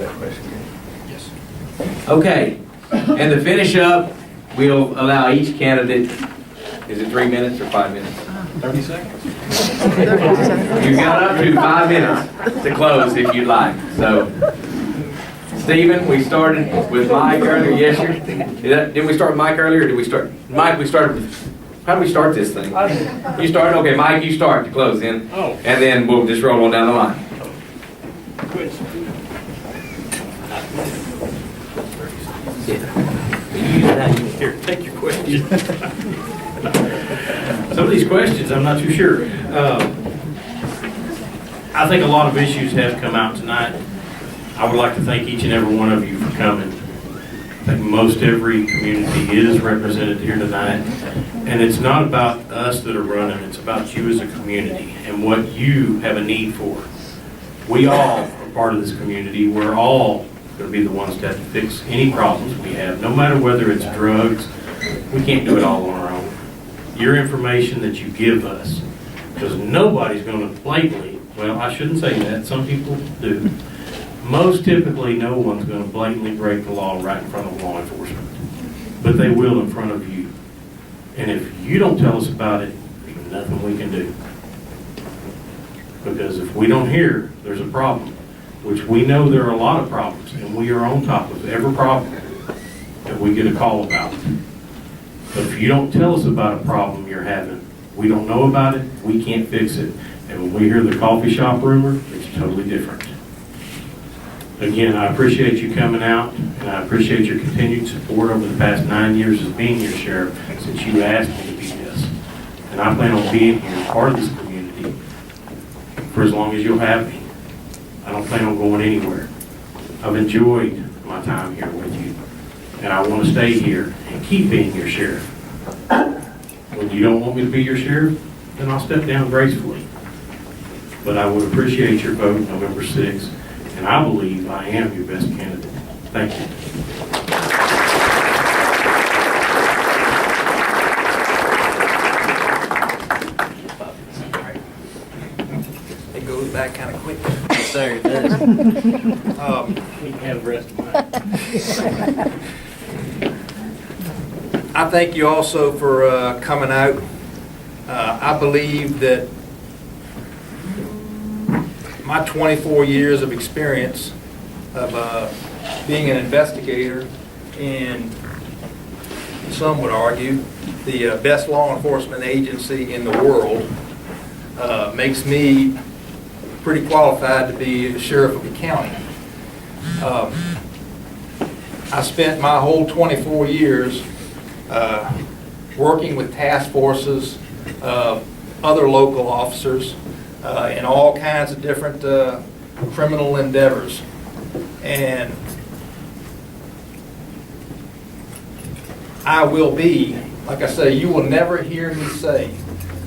that question. Yes. Okay, and to finish up, we'll allow each candidate, is it 3 minutes or 5 minutes? 30 seconds. You've got up to 5 minutes to close if you'd like. So, Stephen, we started with Mike earlier. Yes, sir. Didn't we start with Mike earlier? Or did we start? Mike, we started with. How do we start this thing? You start? Okay, Mike, you start to close then. Oh. And then we'll just roll on down the line. Here, take your question. Some of these questions, I'm not too sure. I think a lot of issues have come out tonight. I would like to thank each and every one of you for coming. I think most every community is represented here tonight. And it's not about us that are running, it's about you as a community and what you have a need for. We all are part of this community. We're all going to be the ones to have to fix any problems we have, no matter whether it's drugs. We can't do it all on our own. Your information that you give us, because nobody's going to blatantly, well, I shouldn't say that, some people do. Most typically, no one's going to blatantly break the law right in front of law enforcement, but they will in front of you. And if you don't tell us about it, there's nothing we can do. Because if we don't hear there's a problem, which we know there are a lot of problems, and we are on top of every problem that we get a call about. But if you don't tell us about a problem you're having, we don't know about it, we can't fix it. And when we hear the coffee shop rumor, it's totally different. Again, I appreciate you coming out, and I appreciate your continued support over the past 9 years of being your sheriff since you asked me to be this. And I plan on being here, part of this community, for as long as you'll have me. I don't plan on going anywhere. I've enjoyed my time here with you, and I want to stay here and keep being your sheriff. When you don't want me to be your sheriff, then I'll step down gracefully. But I would appreciate your vote November 6th, and I believe I am your best candidate. Thank you. It goes back kind of quick. Yes, sir, it does. You can have the rest of mine. I thank you also for coming out. I believe that my 24 years of experience of being an investigator in, some would argue, the best law enforcement agency in the world makes me pretty qualified to be the sheriff of the county. I spent my whole 24 years working with task forces, other local officers, in all kinds of different criminal endeavors. And I will be, like I say, you will never hear me say,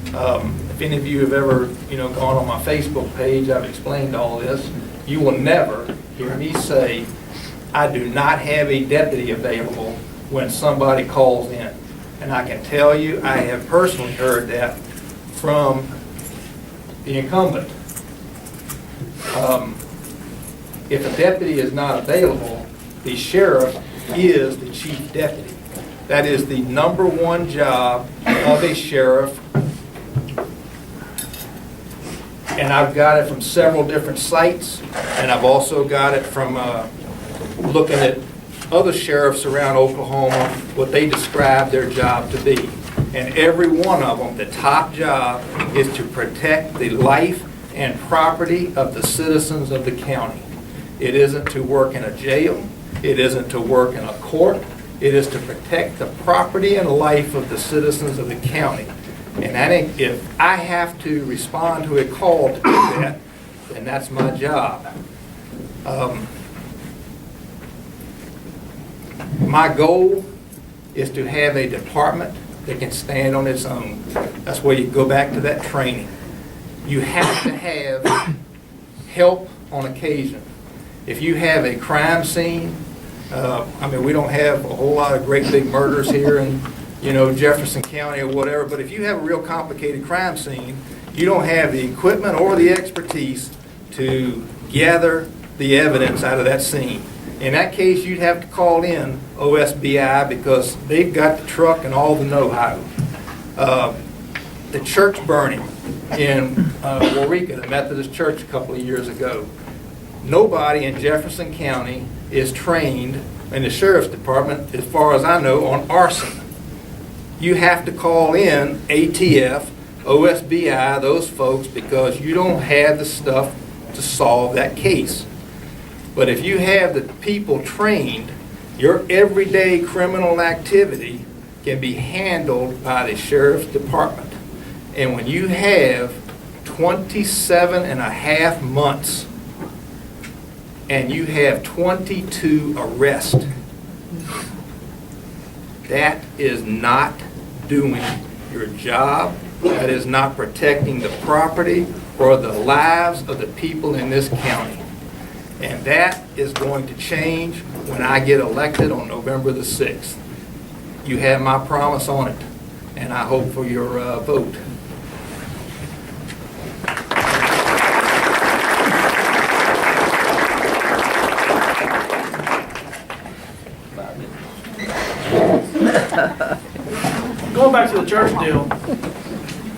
if any of you have ever, gone on my Facebook page, I've explained all this, you will never hear me say, I do not have a deputy available when somebody calls in. And I can tell you, I have personally heard that from the incumbent. If a deputy is not available, the sheriff is the chief deputy. That is the #1 job of a sheriff. And I've got it from several different sites, and I've also got it from looking at other sheriffs around Oklahoma, what they describe their job to be. And every one of them, the top job is to protect the life and property of the citizens of the county. It isn't to work in a jail. It isn't to work in a court. It is to protect the property and life of the citizens of the county. And that ain't, if I have to respond to a call to do that, then that's my job. My goal is to have a department that can stand on its own. That's where you go back to that training. You have to have help on occasion. If you have a crime scene, we don't have a whole lot of great big murders here in Jefferson County or whatever, but if you have a real complicated crime scene, you don't have the equipment or the expertise to gather the evidence out of that scene. In that case, you'd have to call in OSBI because they've got the truck and all the know-how. The church burning in Waurika, the Methodist Church a couple of years ago. Nobody in Jefferson County is trained in the Sheriff's Department, as far as I know, on arson. You have to call in ATF, OSBI, those folks, because you don't have the stuff to solve that case. But if you have the people trained, your everyday criminal activity can be handled by the Sheriff's Department. And when you have 27 and a half months and you have 22 arrests, that is not doing your job. That is not protecting the property or the lives of the people in this county. And that is going to change when I get elected on November the 6th. You have my promise on it, and I hope for your vote. Going back to the church deal,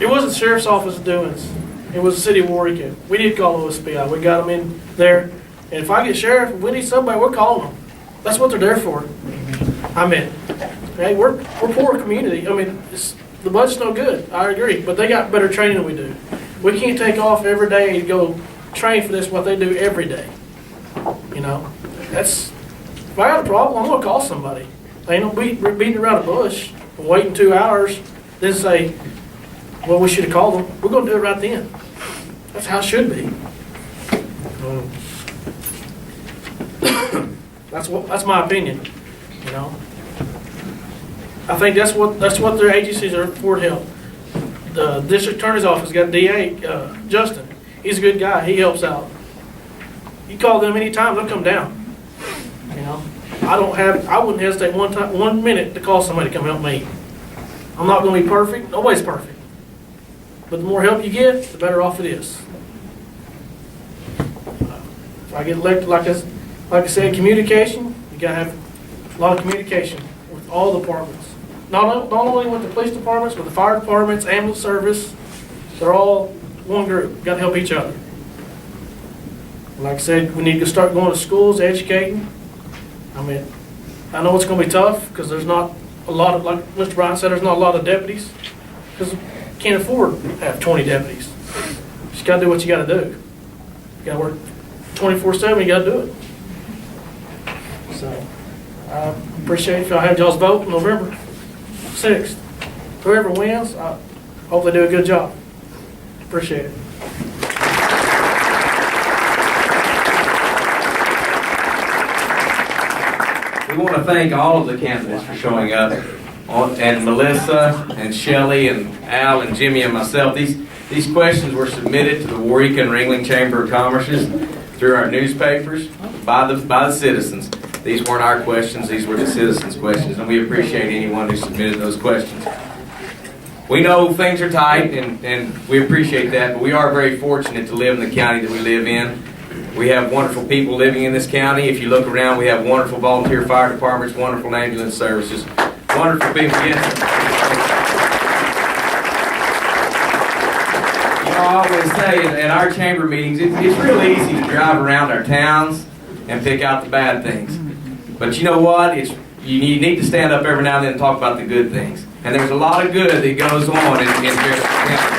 it wasn't the sheriff's office doings. It was the city of Waurika. We did call OSBI. We got them in there. And if I get sheriff, if we need somebody, we're calling them. That's what they're there for. I mean, hey, we're a poor community. I mean, the budget's no good. I agree. But they got better training than we do. We can't take off every day and go train for this, what they do every day. You know, that's, if I got a problem, I'm going to call somebody. Ain't no beating around the bush, waiting 2 hours, then say, well, we should have called them. We're going to do it right then. That's how it should be. That's my opinion. You know, I think that's what their agencies are for to help. The district attorney's office got DA Justin. He's a good guy. He helps out. You call them anytime, they'll come down. You know, I wouldn't hesitate 1 minute to call somebody to come help me. I'm not going to be perfect. Nobody's perfect. But the more help you get, the better off it is. If I get elected, like I said, communication, you got to have a lot of communication with all departments. Not only with the police departments, but the fire departments, ambulance service. They're all one group. Got to help each other. Like I said, we need to start going to schools, educating. I mean, I know it's going to be tough because there's not a lot of, like Mr. Bryan said, there's not a lot of deputies because you can't afford to have 20 deputies. You just got to do what you got to do. You got to work 24/7. You got to do it. So I appreciate if y'all have y'all's vote November 6th. Whoever wins, I hope they do a good job. Appreciate it. We want to thank all of the candidates for showing up, and Melissa and Shelley and Al and Jimmy and myself. These questions were submitted to the Waurika and Ringling Chamber of Commerce's through our newspapers by the citizens. These weren't our questions, these were the citizens' questions, and we appreciate anyone who submitted those questions. We know things are tight, and we appreciate that, but we are very fortunate to live in the county that we live in. We have wonderful people living in this county. If you look around, we have wonderful volunteer fire departments, wonderful ambulance services, wonderful people. Yes. I always say at our chamber meetings, it's real easy to drive around our towns and pick out the bad things. But you know what? You need to stand up every now and then and talk about the good things. And there's a lot of good that goes on in Jefferson County.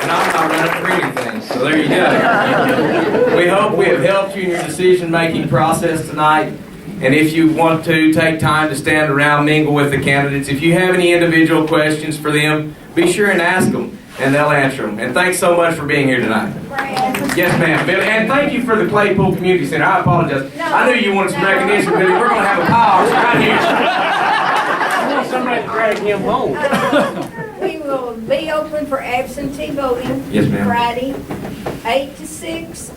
And I'm not running for anything, so there you go. We hope we have helped you in your decision-making process tonight. And if you want to take time to stand around, mingle with the candidates, if you have any individual questions for them, be sure and ask them, and they'll answer them. And thanks so much for being here tonight. Yes, ma'am. Billy, and thank you for the Claypool Community Center. I apologize. I knew you wanted some recognition, Billy. We're going to have a pause right here. I want somebody to drag him home. We will be open for absentee voting. Yes, ma'am. Friday, 8 to 6,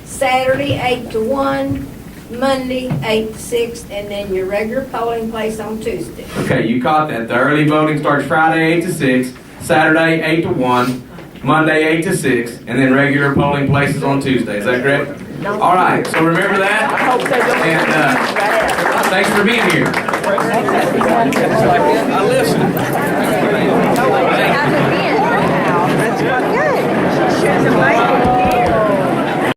Saturday, 8 to 1, Monday, 8 to 6, and then your regular polling place on Tuesday. Okay, you caught that. The early voting starts Friday, 8 to 6, Saturday, 8 to 1, Monday 8 to 6, and then regular polling places on Tuesday. Is that correct? All right, so remember that. And thanks for being here. I listened.